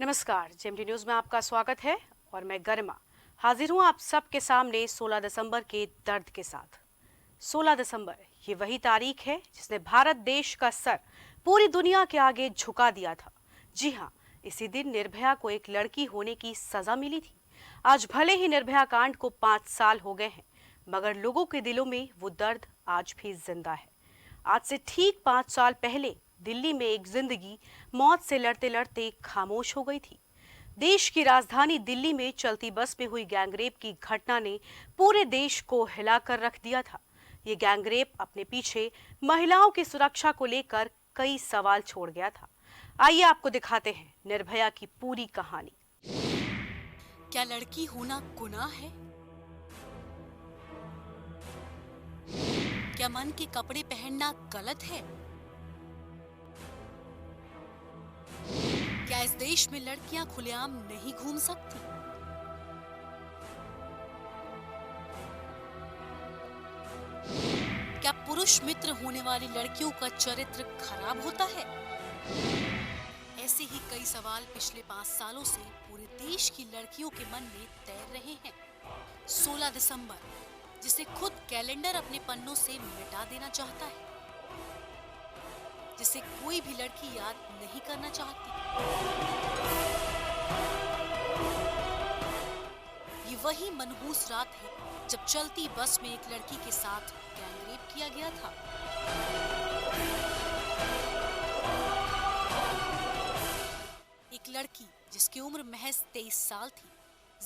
नमस्कार, JMD news में आपका स्वागत है और मैं गरिमा हाजिर हूं आप सबके सामने 16 दिसंबर के दर्द के साथ। 16 दिसंबर ये वही तारीख है जिसने भारत देश का सर पूरी दुनिया के आगे झुका दिया था। जी हां, इसी दिन निर्भया को एक लड़की होने की सजा मिली थी। आज भले ही निर्भया कांड को 5 साल हो गए हैं, मगर लोगों के दिलों में वो दर्द आज भी जिंदा है। आज से ठीक 5 साल पहले दिल्ली में एक जिंदगी मौत से लड़ते लड़ते खामोश हो गई थी। देश की राजधानी दिल्ली में चलती बस में हुई गैंगरेप की घटना ने पूरे देश को हिलाकर रख दिया था। ये गैंगरेप अपने पीछे महिलाओं की सुरक्षा को लेकर कई सवाल छोड़ गया था। आइए आपको दिखाते हैं निर्भया की पूरी कहानी। क्या लड़की होना गुनाह है? क्या मन के कपड़े पहनना गलत है? क्या इस देश में लड़कियां खुलेआम नहीं घूम सकती? क्या पुरुष मित्र होने वाली लड़कियों का चरित्र खराब होता है? ऐसे ही कई सवाल पिछले 5 सालों से पूरे देश की लड़कियों के मन में तैर रहे हैं। 16 दिसंबर, जिसे खुद कैलेंडर अपने पन्नों से मिटा देना चाहता है, जिसे कोई भी लड़की याद नहीं करना चाहती। ये वही मनहूस रात है जब चलती बस में एक लड़की के साथ गैंगरेप किया गया था। एक लड़की जिसकी उम्र महज 23 साल थी,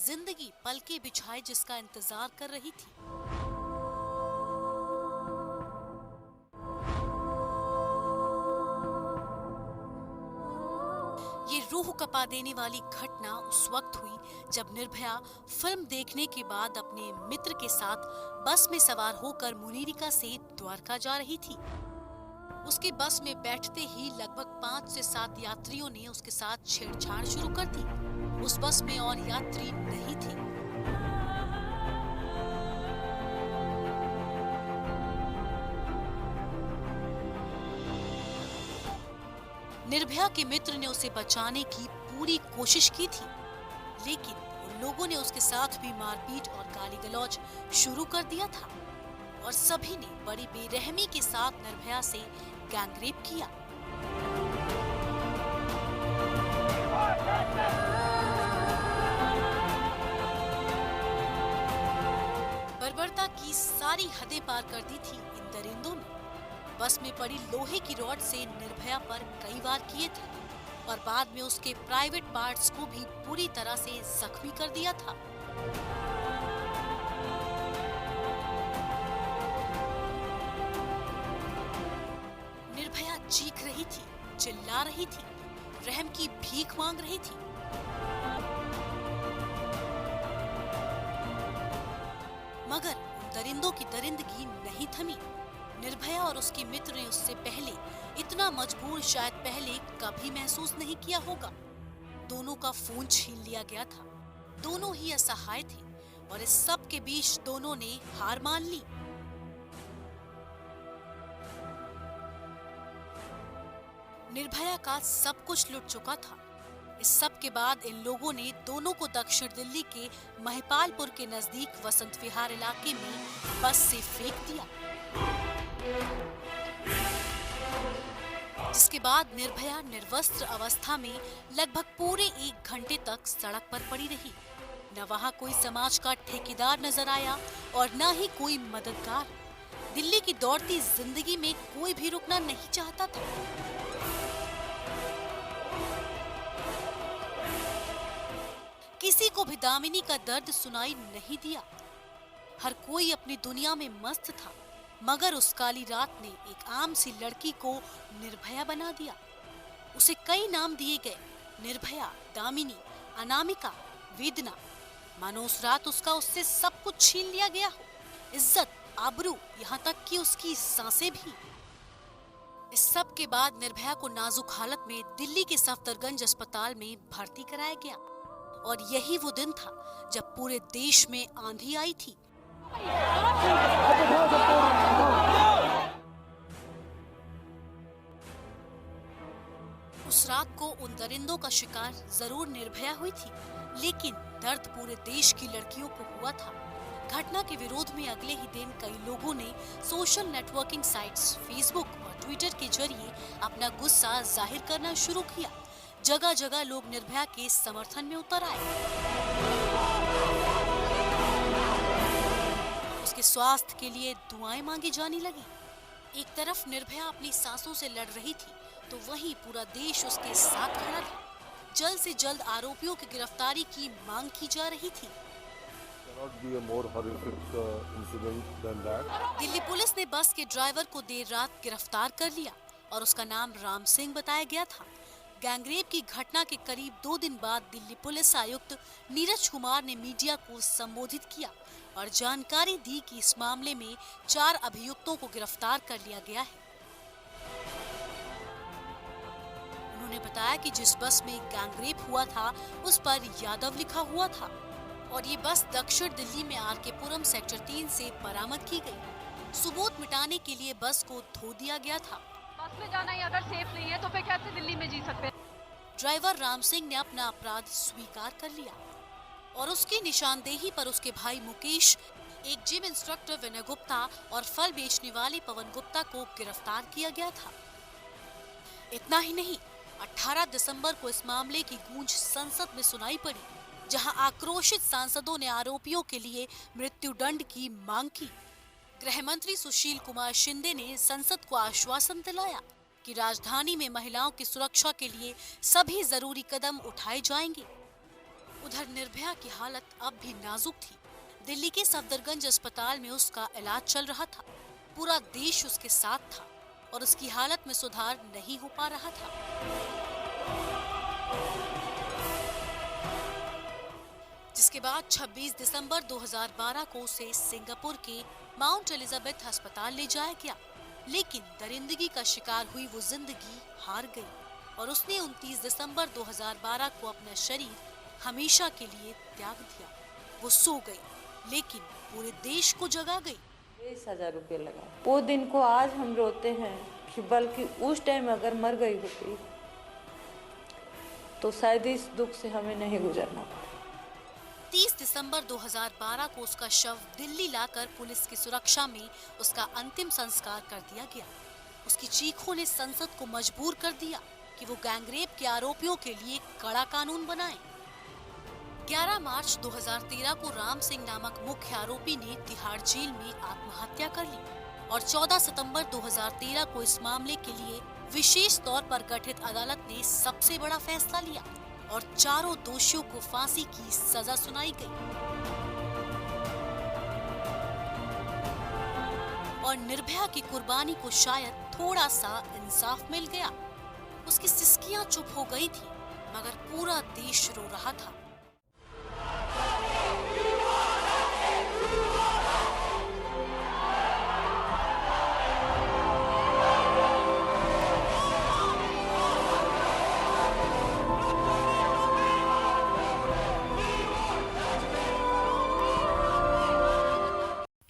जिंदगी पलके बिछाए जिसका इंतजार कर रही थी। ये रूह कपा देने वाली घटना उस वक्त हुई जब निर्भया फिल्म देखने के बाद अपने मित्र के साथ बस में सवार होकर मुनीरिका से द्वारका जा रही थी। उसके बस में बैठते ही लगभग 5 से 7 यात्रियों ने उसके साथ छेड़छाड़ शुरू कर दी। उस बस में और यात्री नहीं थे। निर्भया के मित्र ने उसे बचाने की पूरी कोशिश की थी, लेकिन उन लोगों ने उसके साथ भी मारपीट और गाली गलौज शुरू कर दिया था और सभी ने बड़ी बेरहमी के साथ निर्भया से गैंगरेप किया। बर्बरता की सारी हदें पार कर दी थी इन दरिंदों ने। बस में पड़ी लोहे की रॉड से निर्भया पर कई वार किए थे और बाद में उसके प्राइवेट पार्ट्स को भी पूरी तरह से जख्मी कर दिया था। निर्भया चीख रही थी, चिल्ला रही थी, रहम की भीख मांग रही थी। मगर उन दरिंदों की दरिंदगी नहीं थमी। निर्भया और उसके मित्र ने उससे पहले इतना मजबूर शायद पहले कभी महसूस नहीं किया होगा। दोनों का फोन छीन लिया गया था। दोनों ही असहाय थे और इस सब के बीच दोनों ने हार मान ली। निर्भया का सब कुछ लुट चुका था। इस सब के बाद इन लोगों ने दोनों को दक्षिण दिल्ली के महिपालपुर के नजदीक वसंत विहार इलाके में बस से फेंक दिया, जिसके बाद निर्भया निर्वस्त्र अवस्था में लगभग पूरे 1 घंटे तक सड़क पर पड़ी रही। न वहां कोई समाज का ठेकेदार नजर आया और न ही कोई मददगार। दिल्ली की दौड़ती जिंदगी में कोई भी रुकना नहीं चाहता था। किसी को भी दामिनी का दर्द सुनाई नहीं दिया। हर कोई अपनी दुनिया में मस्त था, मगर उस काली रात ने एक आम सी लड़की को निर्भया बना दिया। उसे कई नाम दिए गए, निर्भया, दामिनी, अनामिका, वेदना। मानो उस रात उससे सब कुछ छीन लिया गया हो, इज्जत, आबरू, यहाँ तक कि उसकी सांसें भी। इस सब के बाद निर्भया को नाजुक हालत में दिल्ली के सफदरगंज अस्पताल में भर्ती कराया गया और यही वो दिन था जब पूरे देश में आंधी आई थी। उस रात को उन दरिंदों का शिकार जरूर निर्भया हुई थी, लेकिन दर्द पूरे देश की लड़कियों को हुआ था। घटना के विरोध में अगले ही दिन कई लोगों ने सोशल नेटवर्किंग साइट्स फेसबुक और ट्विटर के जरिए अपना गुस्सा जाहिर करना शुरू किया। जगह जगह लोग निर्भया के समर्थन में उतर आए। उसके स्वास्थ्य के लिए दुआएं मांगी जाने लगी। एक तरफ निर्भया अपनी सांसों से लड़ रही थी, तो वहीं पूरा देश उसके साथ खड़ा था। जल्द से जल्द आरोपियों की गिरफ्तारी की मांग की जा रही थी। दिल्ली पुलिस ने बस के ड्राइवर को देर रात गिरफ्तार कर लिया और उसका नाम राम सिंह बताया गया था। गैंगरेप की घटना के करीब 2 दिन बाद दिल्ली पुलिस आयुक्त नीरज कुमार ने मीडिया को संबोधित किया और जानकारी दी कि इस मामले में 4 अभियुक्तों को गिरफ्तार कर लिया गया है। उन्होंने बताया कि जिस बस में गैंगरेप हुआ था उस पर यादव लिखा हुआ था और ये बस दक्षिण दिल्ली में आरके पुरम सेक्टर 3 से बरामद की गई। सबूत मिटाने के लिए बस को धो दिया गया था। बस में जाना ही अगर सेफ नहीं है तो फिर कैसे दिल्ली में जी सकते हैं? ड्राइवर राम सिंह ने अपना अपराध स्वीकार कर लिया और उसकी निशानदेही पर उसके भाई मुकेश, एक जिम इंस्ट्रक्टर विनय गुप्ता और फल बेचने वाले पवन गुप्ता को गिरफ्तार किया गया था। इतना ही नहीं, 18 दिसंबर को इस मामले की गूंज संसद में सुनाई पड़ी, जहां आक्रोशित सांसदों ने आरोपियों के लिए मृत्युदंड की मांग की। गृह मंत्री सुशील कुमार शिंदे ने संसद को आश्वासन दिलाया कि राजधानी में महिलाओं की सुरक्षा के लिए सभी जरूरी कदम उठाए जाएंगे। उधर निर्भया की हालत अब भी नाजुक थी। दिल्ली के सफदरगंज अस्पताल में उसका इलाज चल रहा था। पूरा देश उसके साथ था और उसकी हालत में सुधार नहीं हो पा रहा था। जिसके बाद 26 दिसंबर 2012 को उसे सिंगापुर के माउंट एलिजाबेथ अस्पताल ले जाया गया, लेकिन दरिंदगी का शिकार हुई वो जिंदगी हार गई और उसने 29 दिसंबर 2012 को अपना शरीर हमेशा के लिए त्याग दिया। वो सो गई, लेकिन पूरे देश को जगा गई। 20,000 रुपये लगा। वो दिन को आज हम रोते हैं कि बल्कि उस टाइम अगर मर गई होती तो शायद इस दुख से हमें नहीं गुजरना पड़ा। 30 दिसंबर 2012 को उसका शव दिल्ली लाकर पुलिस की सुरक्षा में उसका अंतिम संस्कार कर दिया गया। उसकी चीखों ने संसद को मजबूर कर दिया कि वो गैंगरेप के आरोपियों के लिए कड़ा कानून बनाए। 11 मार्च 2013 को राम सिंह नामक मुख्य आरोपी ने तिहाड़ जेल में आत्महत्या कर ली और 14 सितंबर 2013 को इस मामले के लिए विशेष तौर पर गठित अदालत ने सबसे बड़ा फैसला लिया और चारों दोषियों को फांसी की सजा सुनाई गई। और निर्भया की कुर्बानी को शायद थोड़ा सा इंसाफ मिल गया। उसकी सिसकियां चुप हो गई थी, मगर पूरा देश रो रहा था।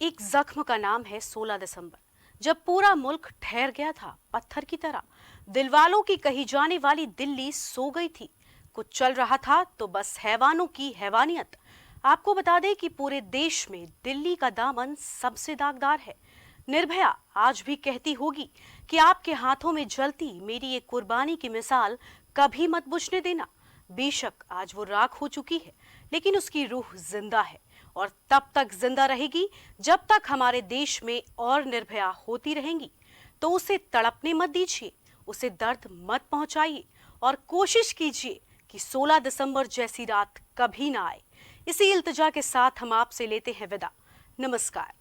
एक जख्म का नाम है 16 दिसंबर, जब पूरा मुल्क ठहर गया था पत्थर की तरह। दिलवालों की कही जाने वाली दिल्ली सो गई थी। कुछ चल रहा था तो बस हैवानों की हैवानियत। आपको बता दें कि पूरे देश में दिल्ली का दामन सबसे दागदार है। निर्भया आज भी कहती होगी कि आपके हाथों में जलती मेरी एक कुर्बानी की मिसाल कभी मत बुझने देना। बेशक आज वो राख हो चुकी है, लेकिन उसकी रूह जिंदा है और तब तक जिंदा रहेगी जब तक हमारे देश में और निर्भया होती रहेंगी। तो उसे तड़पने मत दीजिए, उसे दर्द मत पहुंचाइए और कोशिश कीजिए कि 16 दिसंबर जैसी रात कभी ना आए। इसी इल्तिजा के साथ हम आपसे लेते हैं विदा। नमस्कार।